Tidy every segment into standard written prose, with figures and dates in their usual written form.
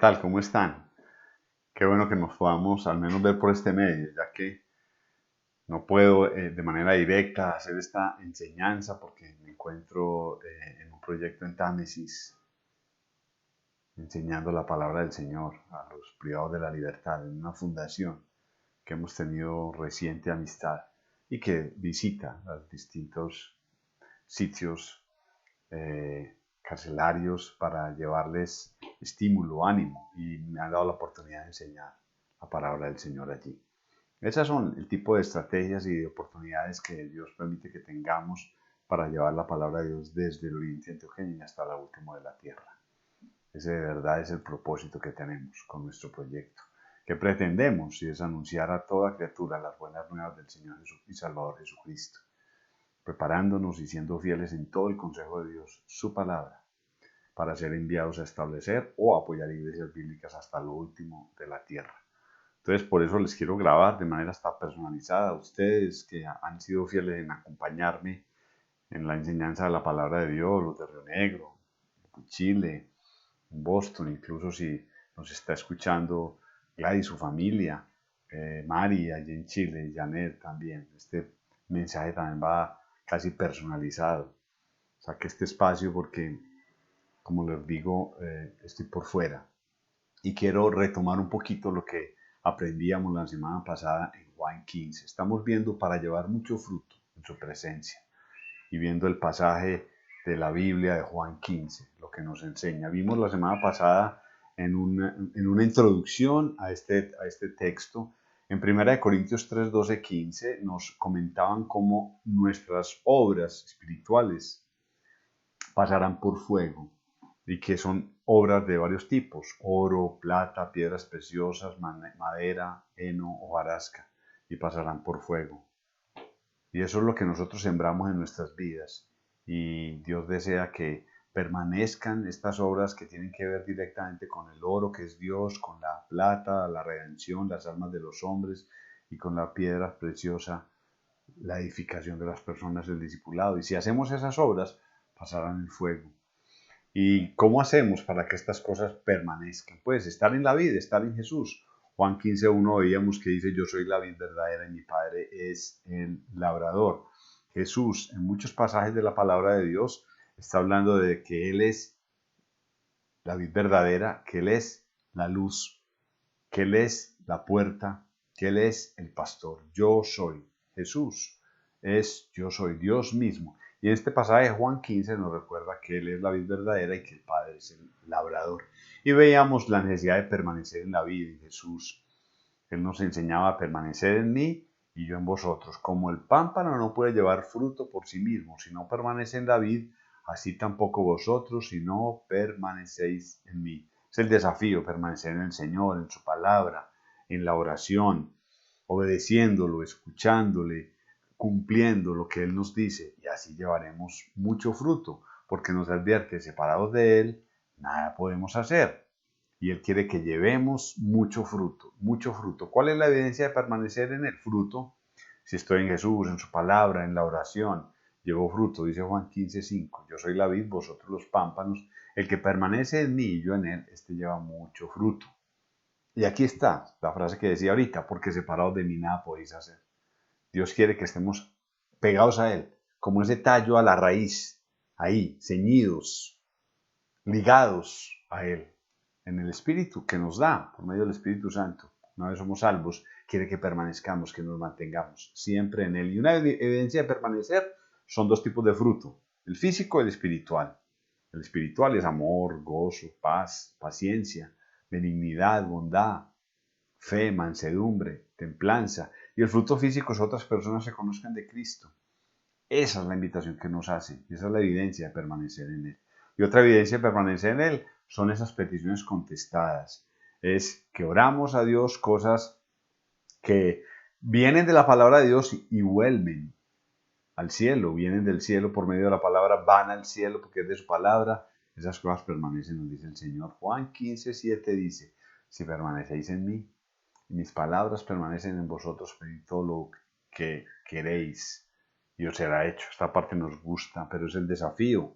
tal? ¿Cómo están? Qué bueno que nos podamos al menos ver por este medio, ya que no puedo de manera directa hacer esta enseñanza porque me encuentro en un proyecto en Támesis enseñando la palabra del Señor a los privados de la libertad en una fundación que hemos tenido reciente amistad y que visita los distintos sitios carcelarios para llevarles estímulo, ánimo, y me han dado la oportunidad de enseñar la palabra del Señor allí. Esas son el tipo de estrategias y de oportunidades que Dios permite que tengamos para llevar la palabra de Dios desde el oriente antioqueño hasta la última de la tierra. Ese de verdad es el propósito que tenemos con nuestro proyecto. Que pretendemos y es anunciar a toda criatura las buenas nuevas del Señor y Salvador Jesucristo, preparándonos y siendo fieles en todo el consejo de Dios, su palabra, para ser enviados a establecer o apoyar iglesias bíblicas hasta lo último de la tierra. Entonces, por eso les quiero grabar de manera hasta personalizada a ustedes que han sido fieles en acompañarme en la enseñanza de la palabra de Dios, los de Río Negro, Chile, Boston, incluso si nos está escuchando Gladys y su familia, Mari allí en Chile, Janet también. Este mensaje también va casi personalizado. Saqué este espacio porque, como les digo, estoy por fuera y quiero retomar un poquito lo que aprendíamos la semana pasada en Juan 15. Estamos viendo para llevar mucho fruto en su presencia y viendo el pasaje de la Biblia de Juan 15, lo que nos enseña. Vimos la semana pasada en una introducción a este texto, en 1 Corintios 3, 12, 15, nos comentaban cómo nuestras obras espirituales pasarán por fuego y que son obras de varios tipos: oro, plata, piedras preciosas, madera, heno, hojarasca, y pasarán por fuego. Y eso es lo que nosotros sembramos en nuestras vidas. Y Dios desea que permanezcan estas obras que tienen que ver directamente con el oro, que es Dios, con la plata, la redención, las almas de los hombres, y con la piedra preciosa, la edificación de las personas, el discipulado. Y si hacemos esas obras, pasarán el fuego. ¿Y cómo hacemos para que estas cosas permanezcan? Pues estar en la vida, estar en Jesús. Juan 15:1 veíamos que dice: yo soy la vid verdadera y mi Padre es el labrador. Jesús, en muchos pasajes de la palabra de Dios, está hablando de que Él es la vid verdadera, que Él es la luz, que Él es la puerta, que Él es el pastor. Yo soy. Jesús es yo soy, Dios mismo. Y en este pasaje de Juan 15 nos recuerda que Él es la vid verdadera y que el Padre es el labrador. Y veíamos la necesidad de permanecer en la vida en Jesús. Él nos enseñaba a permanecer en mí y yo en vosotros. Como el pámpano no puede llevar fruto por sí mismo si no permanece en la vid, así tampoco vosotros si no permanecéis en mí. Es el desafío: permanecer en el Señor, en su palabra, en la oración, obedeciéndolo, escuchándole, cumpliendo lo que Él nos dice, y así llevaremos mucho fruto, porque nos advierte: separados de Él, nada podemos hacer. Y Él quiere que llevemos mucho fruto, mucho fruto. ¿Cuál es la evidencia de permanecer en el fruto? Si estoy en Jesús, en su palabra, en la oración, llevo fruto. Dice Juan 15:5, yo soy la vid, vosotros los pámpanos. El que permanece en mí y yo en él, este lleva mucho fruto. Y aquí está la frase que decía ahorita: porque separados de mí nada podéis hacer. Dios quiere que estemos pegados a Él, como ese tallo a la raíz, ahí, ceñidos, ligados a Él, en el Espíritu que nos da por medio del Espíritu Santo. Una vez somos salvos, quiere que permanezcamos, que nos mantengamos siempre en Él. Y una evidencia de permanecer son dos tipos de fruto: el físico y el espiritual. El espiritual es amor, gozo, paz, paciencia, benignidad, bondad, fe, mansedumbre, templanza. Y el fruto físico es otras personas se conozcan de Cristo. Esa es la invitación que nos hace, esa es la evidencia de permanecer en Él. Y otra evidencia de permanecer en Él son esas peticiones contestadas. Es que oramos a Dios cosas que vienen de la palabra de Dios y vuelven al cielo, vienen del cielo por medio de la palabra, van al cielo porque es de su palabra. Esas cosas permanecen, nos dice el Señor. Juan 15:7 dice: si permanecéis en mí y mis palabras permanecen en vosotros, pedid todo lo que queréis y os será hecho. Esta parte nos gusta, pero es el desafío.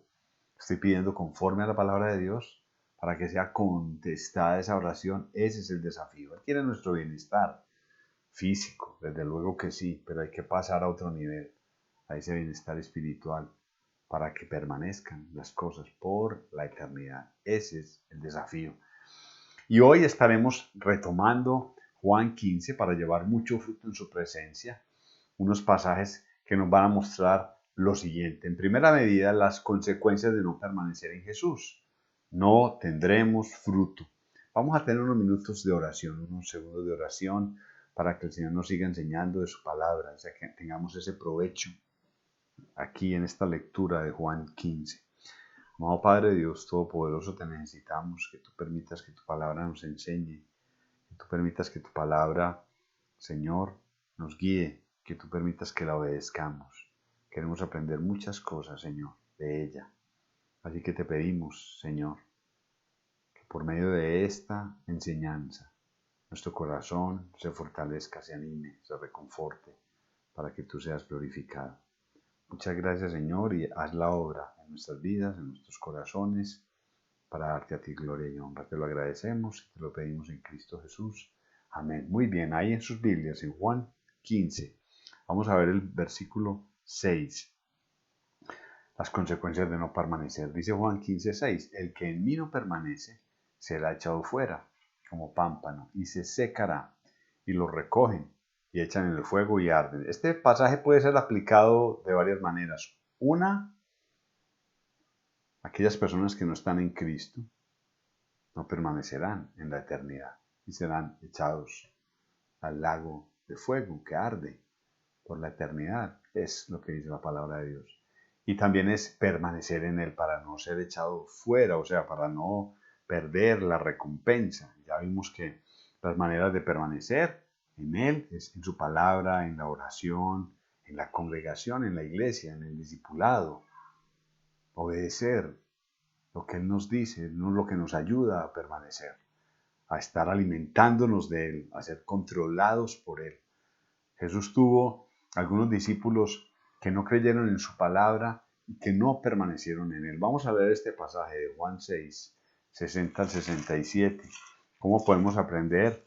Estoy pidiendo conforme a la palabra de Dios. para que sea contestada esa oración. Ese es el desafío. Él quiere nuestro bienestar físico, desde luego que sí, pero hay que pasar a otro nivel, a ese bienestar espiritual, para que permanezcan las cosas por la eternidad. Ese es el desafío. Y hoy estaremos retomando Juan 15 para llevar mucho fruto en su presencia, unos pasajes que nos van a mostrar lo siguiente. En primera medida, las consecuencias de no permanecer en Jesús. No tendremos fruto. Vamos a tener unos minutos de oración, unos segundos de oración para que el Señor nos siga enseñando de su palabra, o sea, que tengamos ese provecho aquí en esta lectura de Juan 15. Amado Padre Dios Todopoderoso, te necesitamos, que tú permitas que tu palabra nos enseñe, que tú permitas que tu palabra, Señor, nos guíe, que tú permitas que la obedezcamos. Queremos aprender muchas cosas, Señor, de ella. Así que te pedimos, Señor, que por medio de esta enseñanza, nuestro corazón se fortalezca, se anime, se reconforte, para que tú seas glorificado. Muchas gracias, Señor, y haz la obra en nuestras vidas, en nuestros corazones, para darte a ti gloria y honra. Te lo agradecemos y te lo pedimos en Cristo Jesús. Amén. Muy bien, ahí en sus Biblias, en Juan 15, vamos a ver el versículo 6. Las consecuencias de no permanecer. Dice Juan 15:6, el que en mí no permanece será echado fuera como pámpano y se secará, y lo recogen y echan en el fuego y arden. Este pasaje puede ser aplicado de varias maneras. Una, aquellas personas que no están en Cristo no permanecerán en la eternidad y serán echados al lago de fuego que arde por la eternidad. Es lo que dice la palabra de Dios. Y también es permanecer en Él para no ser echado fuera, o sea, para no perder la recompensa. Ya vimos que las maneras de permanecer en Él es en su palabra, en la oración, en la congregación, en la iglesia, en el discipulado. Obedecer lo que Él nos dice, no lo que nos ayuda a permanecer, a estar alimentándonos de Él, a ser controlados por Él. Jesús tuvo algunos discípulos que no creyeron en su palabra y que no permanecieron en Él. Vamos a ver este pasaje de Juan 6, 60 al 67. ¿Cómo podemos aprender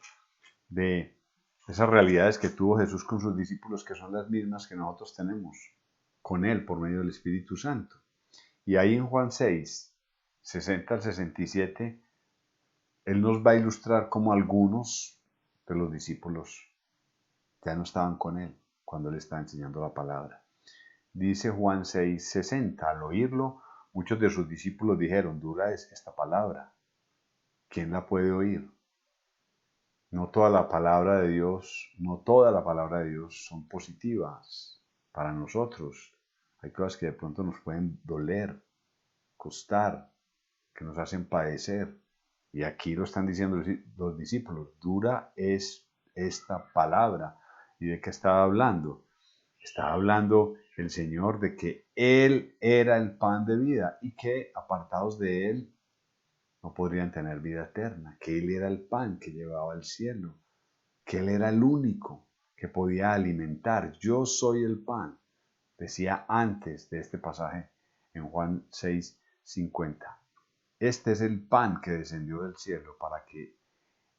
de esas realidades que tuvo Jesús con sus discípulos, que son las mismas que nosotros tenemos con Él por medio del Espíritu Santo? Y ahí en Juan 6, 60 al 67, Él nos va a ilustrar cómo algunos de los discípulos ya no estaban con Él cuando Él estaba enseñando la palabra. Dice Juan 6:60, al oírlo, muchos de sus discípulos dijeron, dura es esta palabra, ¿quién la puede oír? No toda la palabra de Dios, no toda la palabra de Dios son positivas para nosotros. Hay cosas que de pronto nos pueden doler, costar, que nos hacen padecer. Y aquí lo están diciendo los discípulos, dura es esta palabra. ¿Y de qué estaba hablando? Estaba hablando el Señor de que Él era el pan de vida y que apartados de Él no podrían tener vida eterna, que Él era el pan que llevaba al cielo, que Él era el único que podía alimentar. Yo soy el pan, decía antes de este pasaje en Juan 6:50. Este es el pan que descendió del cielo para que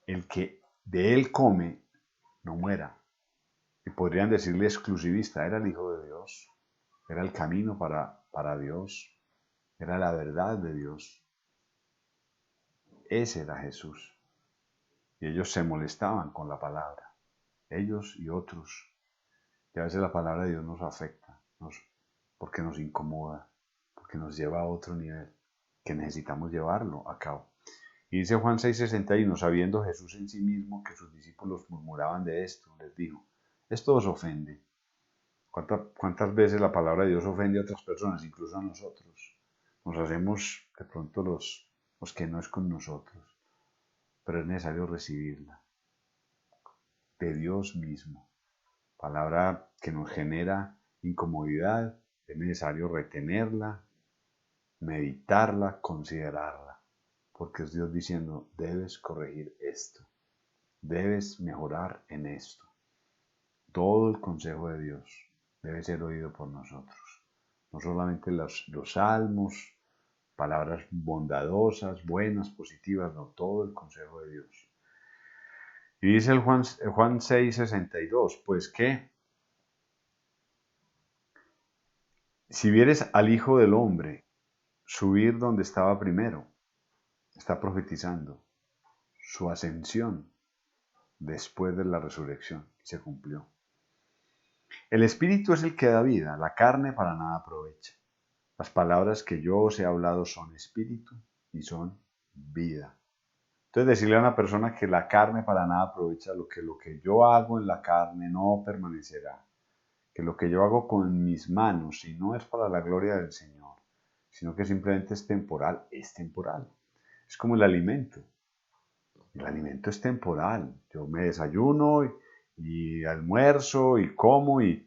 el que de Él come no muera. Y podrían decirle exclusivista, era el Hijo de Dios, era el camino para Dios, era la verdad de Dios. Ese era Jesús. Y ellos se molestaban con la palabra, ellos y otros. Y a veces la palabra de Dios nos afecta, porque nos incomoda, porque nos lleva a otro nivel, que necesitamos llevarlo a cabo. Y dice Juan 6:61, sabiendo Jesús en sí mismo que sus discípulos murmuraban de esto, les dijo, esto os ofende. ¿Cuántas veces la palabra de Dios ofende a otras personas, incluso a nosotros? Nos hacemos de pronto los que no es con nosotros, pero es necesario recibirla de Dios mismo. Palabra que nos genera incomodidad, es necesario retenerla, meditarla, considerarla, porque es Dios diciendo, debes corregir esto, debes mejorar en esto. Todo el consejo de Dios debe ser oído por nosotros. No solamente los salmos, palabras bondadosas, buenas, positivas, no, todo el consejo de Dios. Y dice Juan 6:62, pues que si vieres al Hijo del Hombre subir donde estaba primero, está profetizando su ascensión después de la resurrección, y se cumplió. El Espíritu es el que da vida, la carne para nada aprovecha. Las palabras que yo os he hablado son espíritu y son vida. Entonces decirle a una persona que la carne para nada aprovecha, lo que yo hago en la carne no permanecerá. Que lo que yo hago con mis manos, si no es para la gloria del Señor, sino que simplemente es temporal, es temporal. Es como el alimento. El alimento es temporal. Yo me desayuno y almuerzo y como y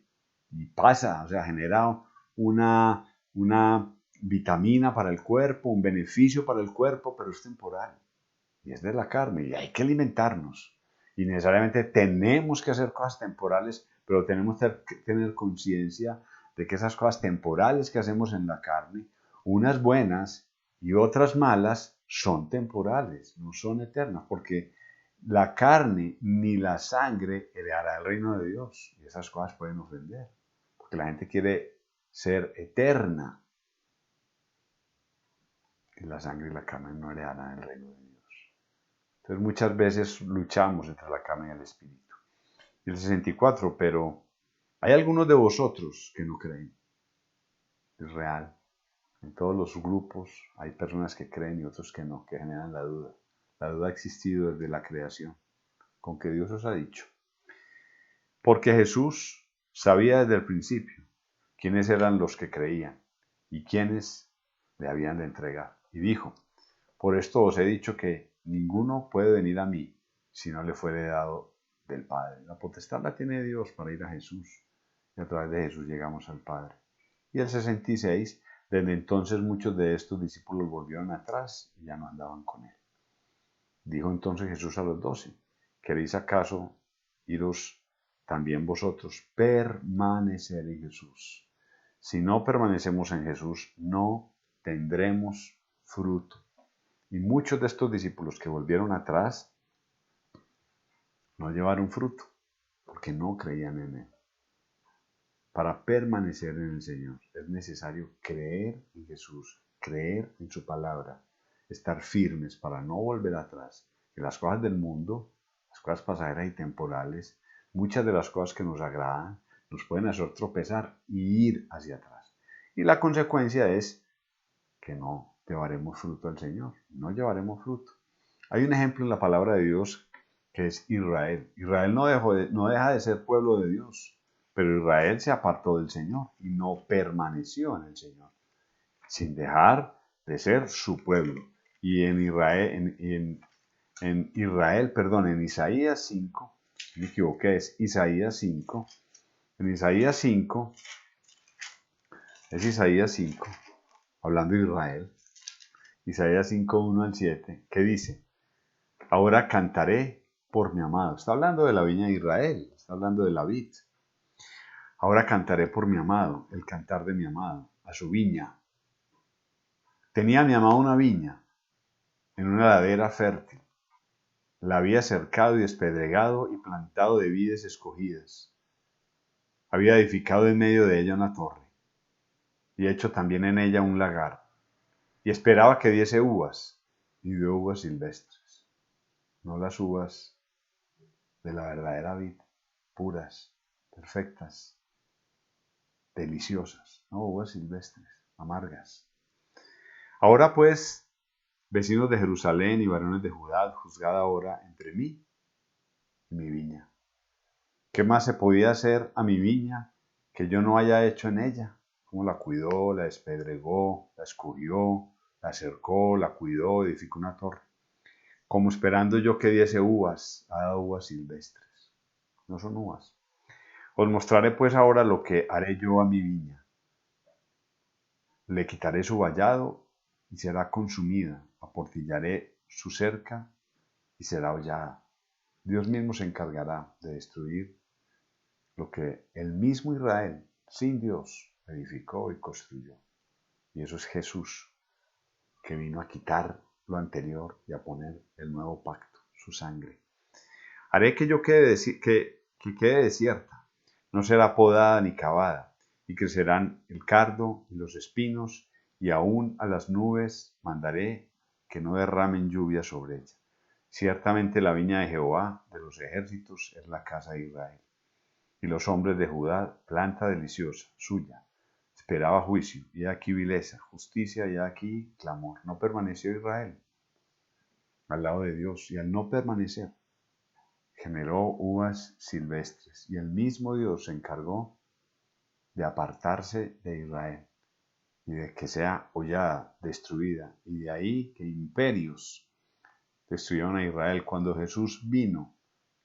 pasa, o sea, genera una vitamina para el cuerpo, un beneficio para el cuerpo, pero es temporal. Y es de la carne y hay que alimentarnos. Y necesariamente tenemos que hacer cosas temporales, pero tenemos que tener conciencia de que esas cosas temporales que hacemos en la carne, unas buenas y otras malas, son temporales, no son eternas, porque la carne ni la sangre heredará el reino de Dios. Y esas cosas pueden ofender, porque la gente quiere ser eterna. Y la sangre y la carne no heredarán el reino de Dios. Entonces muchas veces luchamos entre la carne y el espíritu. Y el 64, pero hay algunos de vosotros que no creen. Es real. En todos los grupos hay personas que creen y otros que no, que generan la duda. La duda ha existido desde la creación, con que Dios os ha dicho. Porque Jesús sabía desde el principio quiénes eran los que creían y quiénes le habían de entregar. Y dijo, por esto os he dicho que ninguno puede venir a mí si no le fuere dado del Padre. La potestad la tiene Dios para ir a Jesús. Y a través de Jesús llegamos al Padre. Y el 66, desde entonces muchos de estos discípulos volvieron atrás y ya no andaban con él. Dijo entonces Jesús a los 12, ¿queréis acaso iros también vosotros? Permanecer en Jesús. Si no permanecemos en Jesús, no tendremos fruto. Y muchos de estos discípulos que volvieron atrás no llevaron fruto, porque no creían en Él. Para permanecer en el Señor es necesario creer en Jesús, creer en su palabra, estar firmes para no volver atrás. Que las cosas del mundo, las cosas pasajeras y temporales, muchas de las cosas que nos agradan, nos pueden hacer tropezar y ir hacia atrás. Y la consecuencia es que no llevaremos fruto al Señor, no llevaremos fruto. Hay un ejemplo en la palabra de Dios que es Israel. Israel no deja de ser pueblo de Dios, pero Israel se apartó del Señor y no permaneció en el Señor, sin dejar de ser su pueblo. Y en Isaías 5, me equivoqué, es Isaías 5, en Isaías 5, es Isaías 5, hablando de Israel, Isaías 5, 1 al 7, que dice, ahora cantaré por mi amado. Está hablando de la viña de Israel, está hablando de la vid. Ahora cantaré por mi amado, el cantar de mi amado, a su viña. Tenía mi amado una viña en una ladera fértil. La había cercado y despedregado y plantado de vides escogidas. Había edificado en medio de ella una torre y hecho también en ella un lagar. Y esperaba que diese uvas, y dio uvas silvestres, no las uvas de la verdadera vid, puras, perfectas, deliciosas, no uvas silvestres, amargas. Ahora pues, vecinos de Jerusalén y varones de Judá, juzgad ahora entre mí y mi viña. ¿Qué más se podía hacer a mi viña que yo no haya hecho en ella? ¿Cómo la cuidó, la despedregó, la escogió, la cercó, la cuidó, edificó una torre? Como esperando yo que diese uvas, ha dado uvas silvestres. No son uvas. Os mostraré pues ahora lo que haré yo a mi viña. Le quitaré su vallado y será consumida. Aportillaré su cerca y será hollada. Dios mismo se encargará de destruir lo que el mismo Israel, sin Dios, edificó y construyó. Y eso es Jesús. que vino a quitar lo anterior y a poner el nuevo pacto, su sangre. Haré que que quede desierta, no será podada ni cavada, y crecerán el cardo y los espinos, y aún a las nubes mandaré que no derramen lluvia sobre ella. Ciertamente la viña de Jehová de los ejércitos es la casa de Israel, y los hombres de Judá, planta deliciosa, suya. Esperaba juicio, y aquí vileza, justicia, y aquí clamor. No permaneció Israel al lado de Dios, y al no permanecer, generó uvas silvestres, y el mismo Dios se encargó de apartarse de Israel, y de que sea hollada, destruida, y de ahí que imperios destruyeron a Israel. Cuando Jesús vino,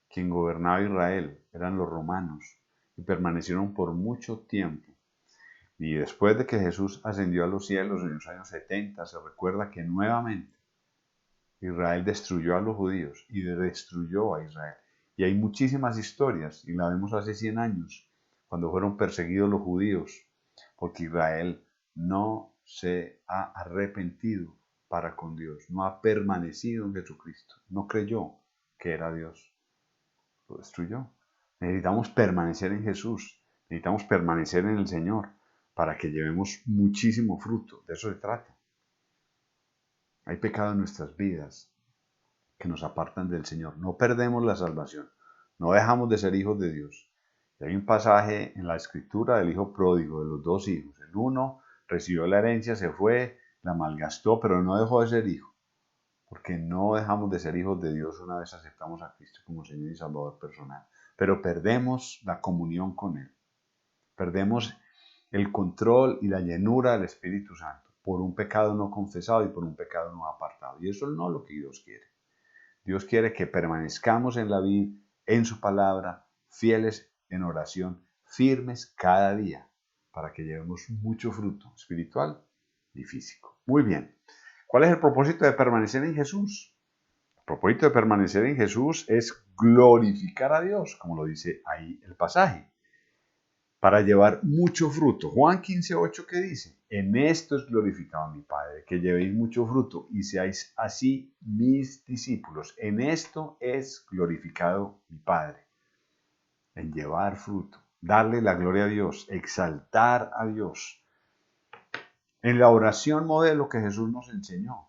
quien gobernaba Israel eran los romanos, y permanecieron por mucho tiempo. Y después de que Jesús ascendió a los cielos en los años 70, se recuerda que nuevamente Israel destruyó a los judíos y destruyó a Israel. Y hay muchísimas historias, y la vemos hace 100 años, cuando fueron perseguidos los judíos, porque Israel no se ha arrepentido para con Dios, no ha permanecido en Jesucristo, no creyó que era Dios, lo destruyó. Necesitamos permanecer en Jesús, necesitamos permanecer en el Señor para que llevemos muchísimo fruto, de eso se trata. Hay pecado en nuestras vidas que nos apartan del Señor. No perdemos la salvación, no dejamos de ser hijos de Dios. Y hay un pasaje en la Escritura del hijo pródigo, de los dos hijos. El uno recibió la herencia, se fue, la malgastó, pero no dejó de ser hijo, porque no dejamos de ser hijos de Dios una vez aceptamos a Cristo como Señor y Salvador personal. Pero perdemos la comunión con Él, perdemos el control y la llenura del Espíritu Santo por un pecado no confesado y por un pecado no apartado. Y eso no es lo que Dios quiere. Dios quiere que permanezcamos en la vida, en su palabra, fieles en oración, firmes cada día, para que llevemos mucho fruto espiritual y físico. Muy bien. ¿Cuál es el propósito de permanecer en Jesús? El propósito de permanecer en Jesús es glorificar a Dios, como lo dice ahí el pasaje, para llevar mucho fruto. Juan 15:8, ¿qué dice? En esto es glorificado mi Padre, que llevéis mucho fruto y seáis así mis discípulos. En esto es glorificado mi Padre, en llevar fruto, darle la gloria a Dios, exaltar a Dios. En la oración modelo que Jesús nos enseñó.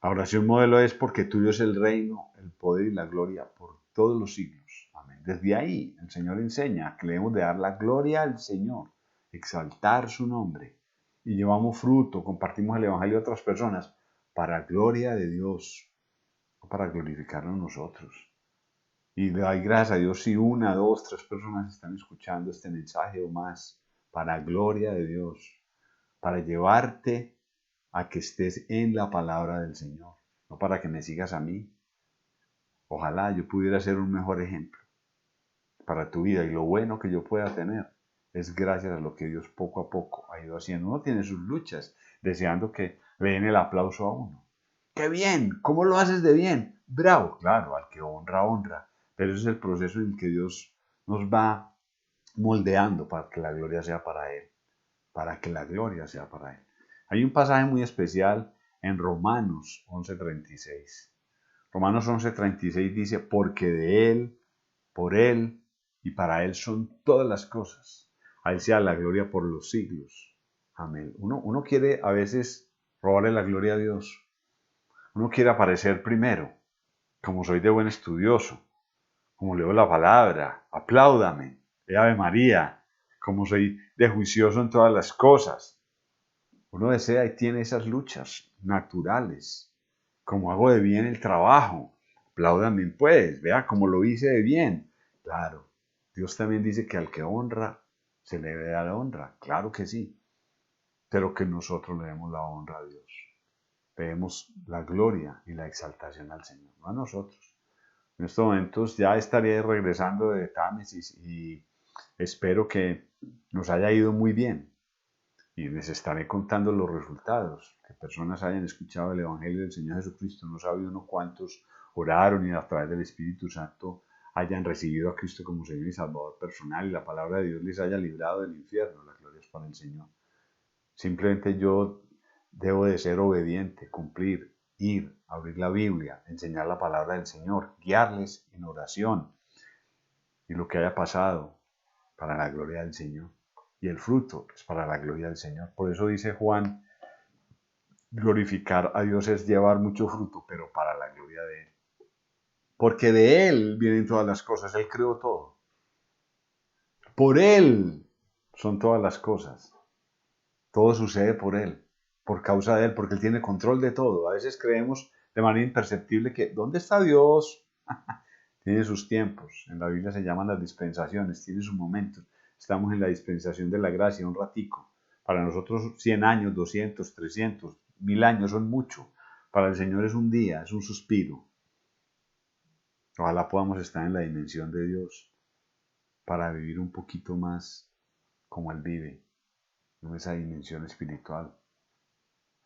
La oración modelo es porque tuyo es el reino, el poder y la gloria por todos los siglos. Amén. Desde ahí el Señor enseña que debemos de dar la gloria al Señor, exaltar su nombre. Y llevamos fruto, compartimos el Evangelio a otras personas para gloria de Dios, no para glorificarnos nosotros. Y le doy gracias a Dios si una, dos, tres personas están escuchando este mensaje o más, para gloria de Dios, para llevarte a que estés en la palabra del Señor, no para que me sigas a mí. Ojalá yo pudiera ser un mejor ejemplo para tu vida, y lo bueno que yo pueda tener es gracias a lo que Dios poco a poco ha ido haciendo. Uno tiene sus luchas, deseando que le den el aplauso a uno. ¡Qué bien! ¿Cómo lo haces de bien? ¡Bravo! Claro, al que honra, honra. Pero ese es el proceso en el que Dios nos va moldeando para que la gloria sea para Él. Para que la gloria sea para Él. Hay un pasaje muy especial en Romanos 11:36. Romanos 11:36 dice, porque de Él, por Él y para Él son todas las cosas. A Él sea la gloria por los siglos. Amén. Uno quiere a veces robarle la gloria a Dios. Uno quiere aparecer primero, como soy de buen estudioso, como leo la palabra, apláudame, Ave María, como soy de juicioso en todas las cosas. Uno desea y tiene esas luchas naturales, como hago de bien el trabajo, apláudame pues, vea cómo lo hice de bien. Claro, Dios también dice que al que honra, se le debe dar honra, claro que sí, pero que nosotros le demos la honra a Dios. Debemos la gloria y la exaltación al Señor, no a nosotros. En estos momentos ya estaré regresando de Támesis y espero que nos haya ido muy bien y les estaré contando los resultados, que personas hayan escuchado el Evangelio del Señor Jesucristo. No sabe uno cuántos oraron y a través del Espíritu Santo hayan recibido a Cristo como Señor y Salvador personal y la palabra de Dios les haya librado del infierno. La gloria es para el Señor. Simplemente yo Debo de ser obediente, cumplir, ir, abrir la Biblia, enseñar la palabra del Señor, guiarles en oración y lo que haya pasado para la gloria del Señor. Y el fruto es para la gloria del Señor. Por eso dice Juan, glorificar a Dios es llevar mucho fruto, pero para la gloria de Él. Porque de Él vienen todas las cosas, Él creó todo. Por Él son todas las cosas. Todo sucede por Él, por causa de Él, porque Él tiene control de todo. A veces creemos de manera imperceptible que, ¿dónde está Dios? Tiene sus tiempos. En la Biblia se llaman las dispensaciones, tiene sus momentos. Estamos en la dispensación de la gracia, un ratico. Para nosotros 100 años, 200, 300, 1000 años son mucho. Para el Señor es un día, es un suspiro. Ojalá podamos estar en la dimensión de Dios para vivir un poquito más como Él vive, en esa dimensión espiritual,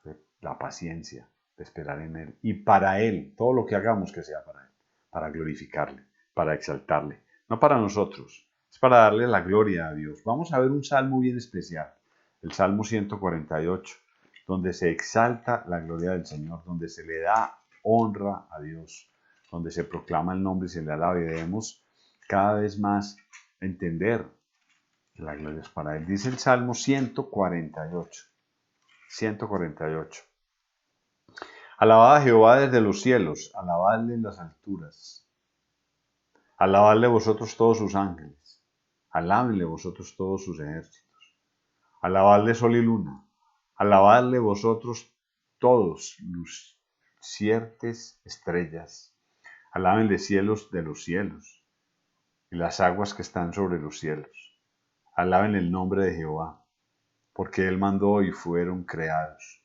de la paciencia, de esperar en Él. Y para Él, todo lo que hagamos que sea para Él, para glorificarle, para exaltarle, no para nosotros, es para darle la gloria a Dios. Vamos a ver un salmo bien especial, el Salmo 148, donde se exalta la gloria del Señor, donde se le da honra a Dios, donde se proclama el nombre y se le alaba, y debemos cada vez más entender que la gloria es para Él. Dice el Salmo 148. 148. Alabad a Jehová desde los cielos, alabadle en las alturas. Alabadle vosotros todos sus ángeles, alábenle vosotros todos sus ejércitos. Alabadle sol y luna, alabadle vosotros todos luciertes estrellas. Alábenle cielos de los cielos y las aguas que están sobre los cielos. Alaben el nombre de Jehová, porque Él mandó y fueron creados.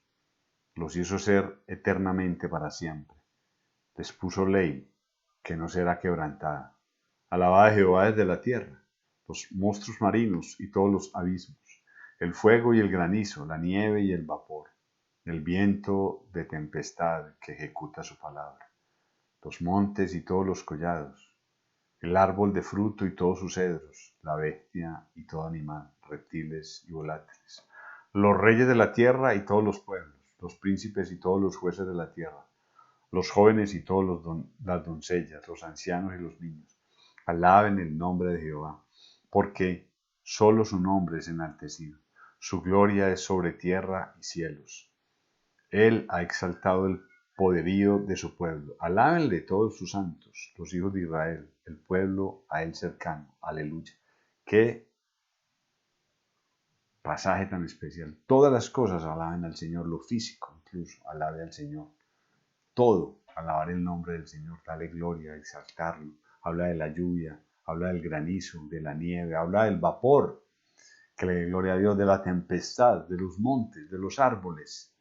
Los hizo ser eternamente para siempre. Les puso ley que no será quebrantada. Alabad a Jehová desde la tierra, los monstruos marinos y todos los abismos, el fuego y el granizo, la nieve y el vapor, el viento de tempestad que ejecuta su palabra, los montes y todos los collados, el árbol de fruto y todos sus cedros, la bestia y todo animal, reptiles y volátiles, los reyes de la tierra y todos los pueblos, los príncipes y todos los jueces de la tierra, los jóvenes y todas las doncellas, los ancianos y los niños. Alaben el nombre de Jehová, porque solo su nombre es enaltecido. Su gloria es sobre tierra y cielos. Él ha exaltado el poderío de su pueblo. Alábenle todos sus santos, los hijos de Israel, el pueblo a él cercano. Aleluya. Qué pasaje tan especial. Todas las cosas alaben al Señor, lo físico incluso, alabe al Señor. Todo, alabar el nombre del Señor, darle gloria, exaltarlo. Habla de la lluvia, habla del granizo, de la nieve, habla del vapor, que le dé gloria a Dios, de la tempestad, de los montes, de los árboles,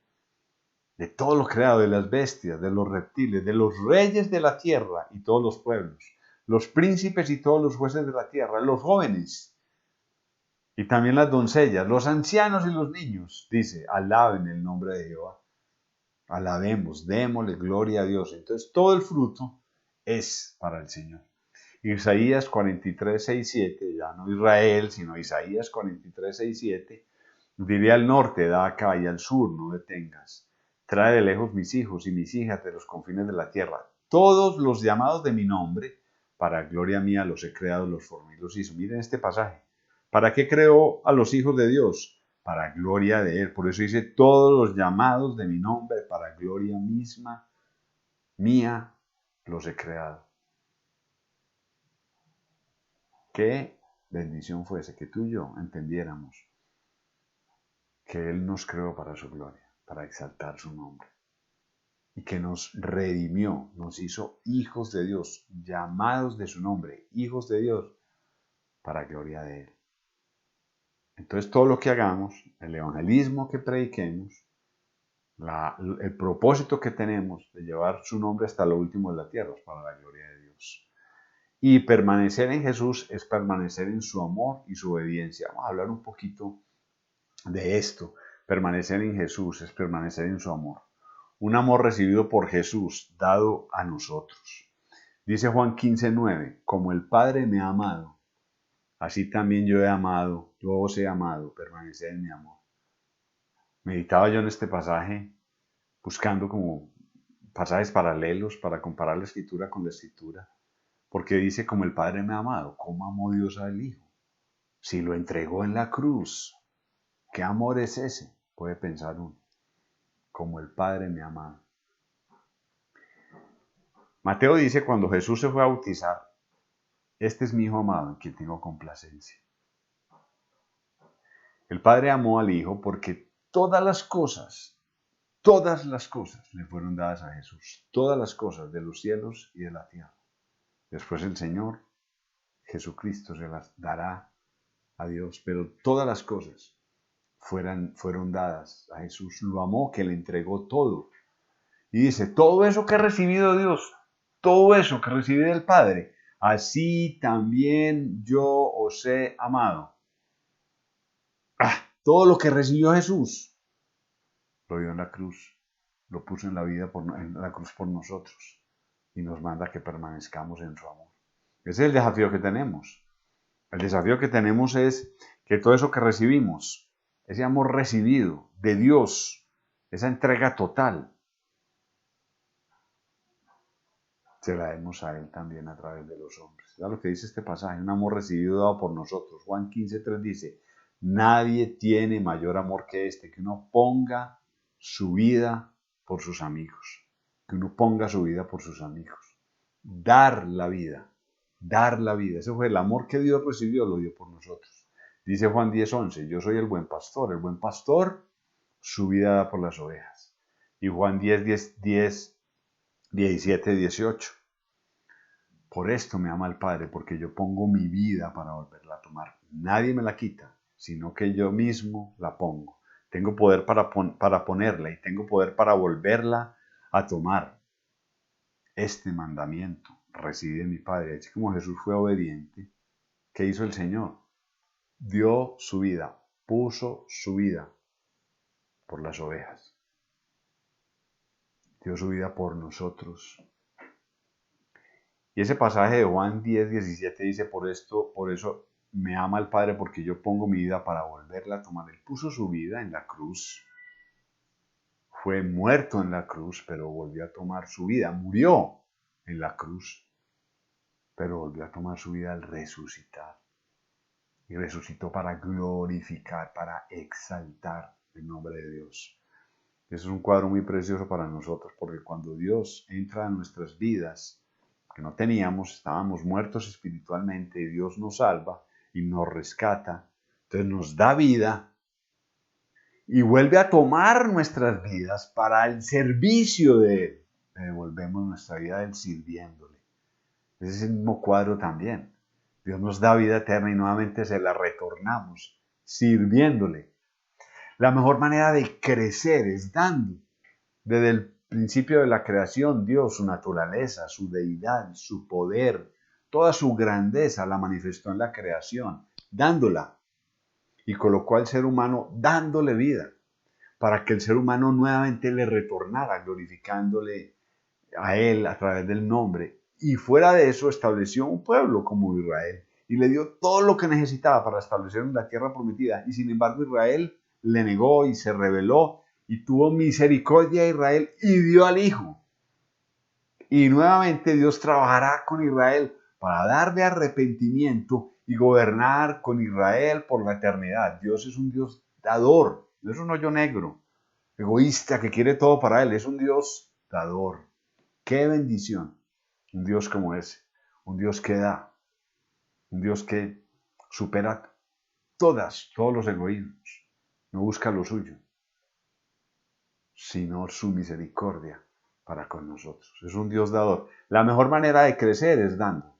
de todo lo creado, de las bestias, de los reptiles, de los reyes de la tierra y todos los pueblos, los príncipes y todos los jueces de la tierra, los jóvenes y también las doncellas, los ancianos y los niños. Dice, alaben el nombre de Jehová. Alabemos, démosle gloria a Dios. Entonces todo el fruto es para el Señor. Isaías 43, 6, 7, ya no Israel, sino Isaías 43, 6, 7, diré al norte, da acá, y al sur, no detengas. Trae de lejos mis hijos y mis hijas de los confines de la tierra. Todos los llamados de mi nombre, para gloria mía los he creado, los formé y los hizo. Miren este pasaje. ¿Para qué creó a los hijos de Dios? Para gloria de Él. Por eso dice, todos los llamados de mi nombre, para gloria misma, mía, los he creado. Qué bendición fuese que tú y yo entendiéramos que Él nos creó para su gloria, para exaltar su nombre. Y que nos redimió, nos hizo hijos de Dios, llamados de su nombre, hijos de Dios, para gloria de Él. Entonces todo lo que hagamos, el evangelismo que prediquemos, el propósito que tenemos de llevar su nombre hasta lo último de la tierra, es para la gloria de Dios. Y permanecer en Jesús es permanecer en su amor y su obediencia. Vamos a hablar un poquito de esto. Permanecer en Jesús es permanecer en su amor. Un amor recibido por Jesús, dado a nosotros. Dice Juan 15:9, como el Padre me ha amado, así también yo os he amado, permaneced en mi amor. Meditaba yo en este pasaje buscando como pasajes paralelos para comparar la escritura con la escritura, porque dice como el Padre me ha amado, ¿cómo amó Dios al Hijo? Si lo entregó en la cruz, ¿qué amor es ese? Puede pensar uno, como el Padre me ha amado. Mateo dice cuando Jesús se fue a bautizar, este es mi Hijo amado en quien tengo complacencia. El Padre amó al Hijo porque todas las cosas le fueron dadas a Jesús, todas las cosas de los cielos y de la tierra. Después el Señor Jesucristo se las dará a Dios, pero todas las cosas fueron dadas a Jesús. Lo amó, que le entregó todo. Y dice, todo eso que he recibido de Dios, todo eso que recibí del Padre, así también yo os he amado. Todo lo que recibió Jesús, lo dio en la cruz, lo puso en en la cruz por nosotros y nos manda que permanezcamos en su amor. Ese es el desafío que tenemos. El desafío que tenemos es que todo eso que recibimos, ese amor recibido de Dios, esa entrega total, se la demos a Él también a través de los hombres. Es lo que dice este pasaje, un amor recibido dado por nosotros. Juan 15:3 dice, nadie tiene mayor amor que este, que uno ponga su vida por sus amigos. Que uno ponga su vida por sus amigos. Dar la vida. Dar la vida. Ese fue el amor que Dios recibió, lo dio por nosotros. Dice Juan 10:11, yo soy el buen pastor. El buen pastor, su vida da por las ovejas. Y Juan 17:18. Por esto me ama el Padre, porque yo pongo mi vida para volverla a tomar. Nadie me la quita, sino que yo mismo la pongo. Tengo poder para ponerla y tengo poder para volverla a tomar. Este mandamiento recibe mi Padre. Así como Jesús fue obediente, ¿qué hizo el Señor? Dio su vida, puso su vida por las ovejas. Dio su vida por nosotros. Y ese pasaje de Juan 10:17 dice, por eso me ama el Padre, porque yo pongo mi vida para volverla a tomar. Él puso su vida en la cruz, fue muerto en la cruz, pero volvió a tomar su vida. Murió en la cruz, pero volvió a tomar su vida al resucitar. Y resucitó para glorificar, para exaltar el nombre de Dios. Eso es un cuadro muy precioso para nosotros, porque cuando Dios entra en nuestras vidas, que no teníamos, estábamos muertos espiritualmente, y Dios nos salva y nos rescata, entonces nos da vida y vuelve a tomar nuestras vidas para el servicio de Él. Le devolvemos nuestra vida a Él sirviéndole. Ese es el mismo cuadro también. Dios nos da vida eterna y nuevamente se la retornamos sirviéndole. La mejor manera de crecer es dando. Desde el principio de la creación, Dios, su naturaleza, su deidad, su poder, toda su grandeza la manifestó en la creación, dándola. Y colocó al ser humano dándole vida, para que el ser humano nuevamente le retornara, glorificándole a él a través del nombre. Y fuera de eso estableció un pueblo como Israel y le dio todo lo que necesitaba para establecer la tierra prometida. Y sin embargo Israel le negó y se rebeló y tuvo misericordia de Israel y dio al Hijo. Y nuevamente Dios trabajará con Israel para dar de arrepentimiento y gobernar con Israel por la eternidad. Dios es un Dios dador, no es un hoyo negro, egoísta que quiere todo para él, es un Dios dador. ¡Qué bendición! Un Dios como ese, un Dios que da, un Dios que supera todos los egoísmos, no busca lo suyo, sino su misericordia para con nosotros. Es un Dios dador. La mejor manera de crecer es dando,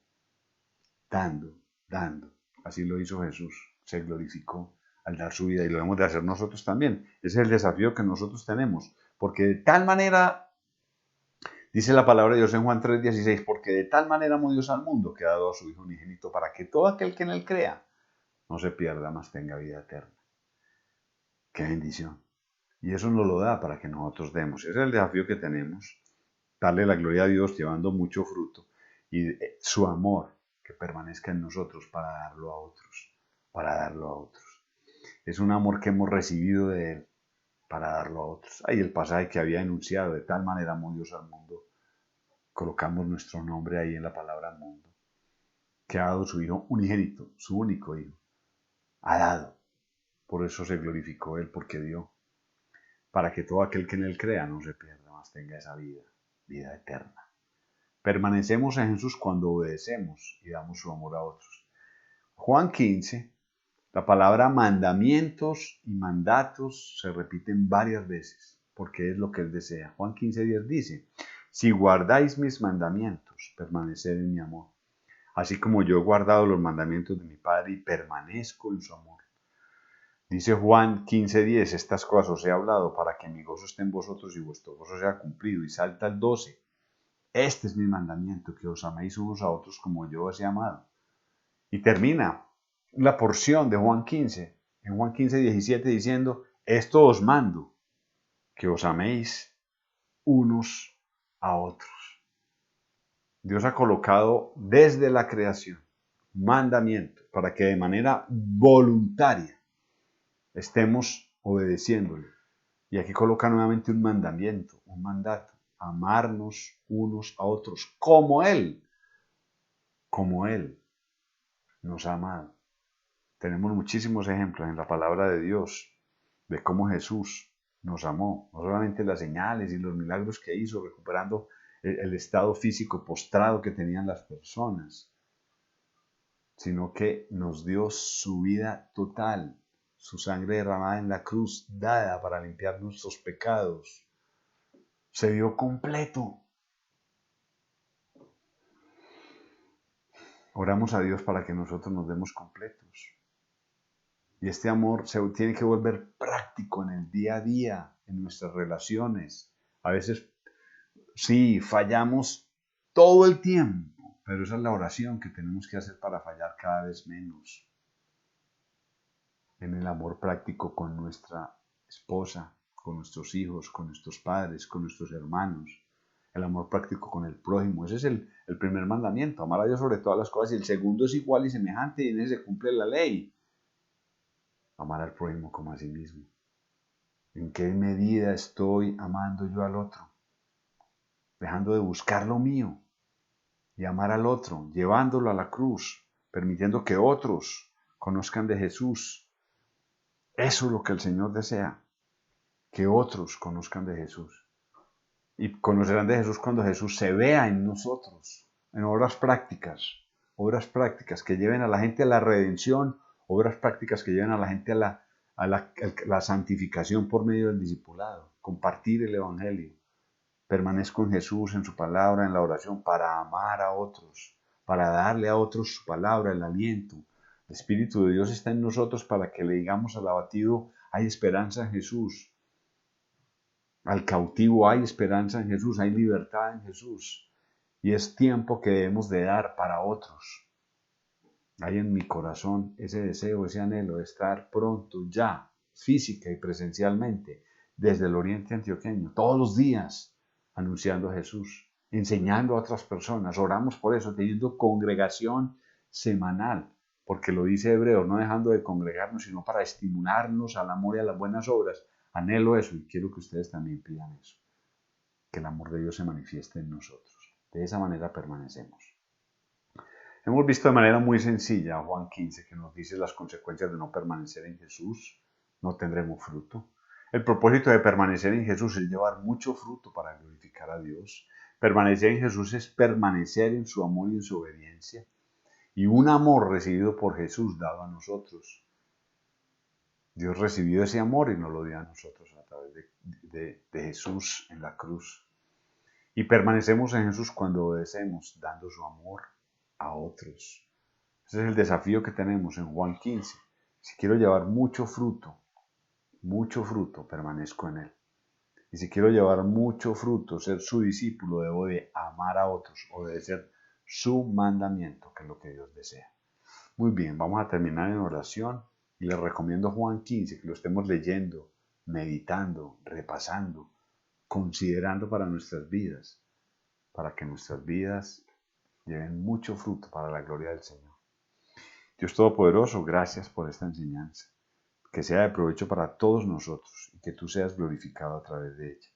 dando, dando. Así lo hizo Jesús, se glorificó al dar su vida y lo debemos de hacer nosotros también. Ese es el desafío que nosotros tenemos, porque de tal manera, dice la palabra de Dios en Juan 3:16, porque de tal manera amó Dios al mundo que ha dado a su Hijo unigénito para que todo aquel que en él crea no se pierda, mas tenga vida eterna. ¡Qué bendición! Y eso nos lo da para que nosotros demos. Ese es el desafío que tenemos, darle la gloria a Dios llevando mucho fruto y su amor que permanezca en nosotros para darlo a otros, para darlo a otros. Es un amor que hemos recibido de Él para darlo a otros. Ahí el pasaje que había enunciado: de tal manera amó Dios al mundo. Colocamos nuestro nombre ahí en la palabra mundo, que ha dado su Hijo unigénito, su único Hijo. Ha dado. Por eso se glorificó Él, porque dio, para que todo aquel que en Él crea no se pierda, mas tenga esa vida, vida eterna. Permanecemos en Jesús cuando obedecemos y damos su amor a otros. Juan 15, la palabra mandamientos y mandatos se repiten varias veces, porque es lo que Él desea. Juan 15:10 dice: si guardáis mis mandamientos, permaneced en mi amor, así como yo he guardado los mandamientos de mi Padre y permanezco en su amor. Dice Juan 15:10: estas cosas os he hablado para que mi gozo esté en vosotros y vuestro gozo sea cumplido. Y salta el 12: este es mi mandamiento, que os améis unos a otros como yo os he amado. Y termina la porción de Juan 15, en Juan 15:17, diciendo: esto os mando, que os améis unos a otros. Dios ha colocado desde la creación mandamientos para que de manera voluntaria estemos obedeciéndole. Y aquí coloca nuevamente un mandamiento, un mandato: amarnos unos a otros como Él nos ha amado. Tenemos muchísimos ejemplos en la palabra de Dios de cómo Jesús nos amó, no solamente las señales y los milagros que hizo, recuperando el estado físico postrado que tenían las personas, sino que nos dio su vida total, su sangre derramada en la cruz, dada para limpiar nuestros pecados. Se dio completo. Oramos a Dios para que nosotros nos demos completos. Y este amor se tiene que volver práctico en el día a día, en nuestras relaciones. A veces sí, fallamos todo el tiempo, pero esa es la oración que tenemos que hacer para fallar cada vez menos. En el amor práctico con nuestra esposa, con nuestros hijos, con nuestros padres, con nuestros hermanos. El amor práctico con el prójimo. Ese es el primer mandamiento: amar a Dios sobre todas las cosas. Y el segundo es igual y semejante, y en ese se cumple la ley: amar al prójimo como a sí mismo. ¿En qué medida estoy amando yo al otro? Dejando de buscar lo mío y amar al otro, llevándolo a la cruz, permitiendo que otros conozcan de Jesús. Eso es lo que el Señor desea, que otros conozcan de Jesús. Y conocerán de Jesús cuando Jesús se vea en nosotros, en obras prácticas que lleven a la gente a la redención, obras prácticas que lleven a la gente a la santificación por medio del discipulado, compartir el Evangelio. Permanezco en Jesús, en su palabra, en la oración, para amar a otros, para darle a otros su palabra, el aliento. El Espíritu de Dios está en nosotros para que le digamos al abatido: hay esperanza en Jesús. Al cautivo: hay esperanza en Jesús, hay libertad en Jesús. Y es tiempo que debemos de dar para otros. Hay en mi corazón ese deseo, ese anhelo de estar pronto, ya, física y presencialmente, desde el oriente antioqueño, todos los días, anunciando a Jesús, enseñando a otras personas. Oramos por eso, teniendo congregación semanal, porque lo dice Hebreos: no dejando de congregarnos, sino para estimularnos al amor y a las buenas obras. Anhelo eso, y quiero que ustedes también pidan eso, que el amor de Dios se manifieste en nosotros. De esa manera permanecemos. Hemos visto de manera muy sencilla Juan 15, que nos dice las consecuencias de no permanecer en Jesús: no tendremos fruto. El propósito de permanecer en Jesús es llevar mucho fruto para glorificar a Dios. Permanecer en Jesús es permanecer en su amor y en su obediencia. Y un amor recibido por Jesús dado a nosotros. Dios recibió ese amor y nos lo dio a nosotros a través de Jesús en la cruz. Y permanecemos en Jesús cuando obedecemos, dando su amor a otros. Ese es el desafío que tenemos en Juan 15. Si quiero llevar mucho fruto, permanezco en Él. Y si quiero llevar mucho fruto, ser su discípulo, debo de amar a otros, obedecer su mandamiento, que es lo que Dios desea. Muy bien, vamos a terminar en oración y les recomiendo Juan 15, que lo estemos leyendo, meditando, repasando, considerando para nuestras vidas, para que nuestras vidas lleven mucho fruto para la gloria del Señor. Dios Todopoderoso, gracias por esta enseñanza. que sea de provecho para todos nosotros y que tú seas glorificado a través de ella.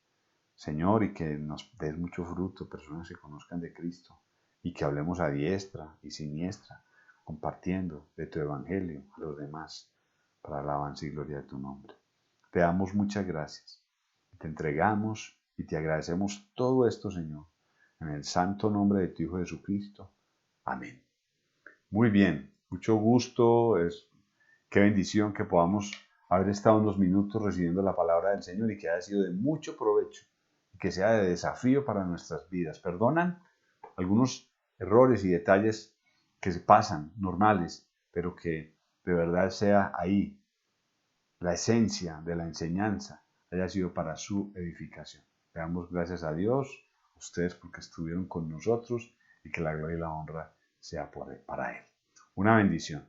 Señor, y que nos des mucho fruto, personas que conozcan de Cristo y que hablemos a diestra y siniestra, compartiendo de tu evangelio a los demás para alabanza y gloria de tu nombre. Te damos muchas gracias. Te entregamos y te agradecemos todo esto, Señor, en el santo nombre de tu Hijo Jesucristo. Amén. Muy bien, mucho gusto. Qué bendición que podamos haber estado unos minutos recibiendo la palabra del Señor y que haya sido de mucho provecho y que sea de desafío para nuestras vidas. Perdonan algunos errores y detalles que se pasan, normales, pero que de verdad sea ahí la esencia de la enseñanza haya sido para su edificación. Le damos gracias a Dios, a ustedes porque estuvieron con nosotros y que la gloria y la honra sea para Él. Una bendición.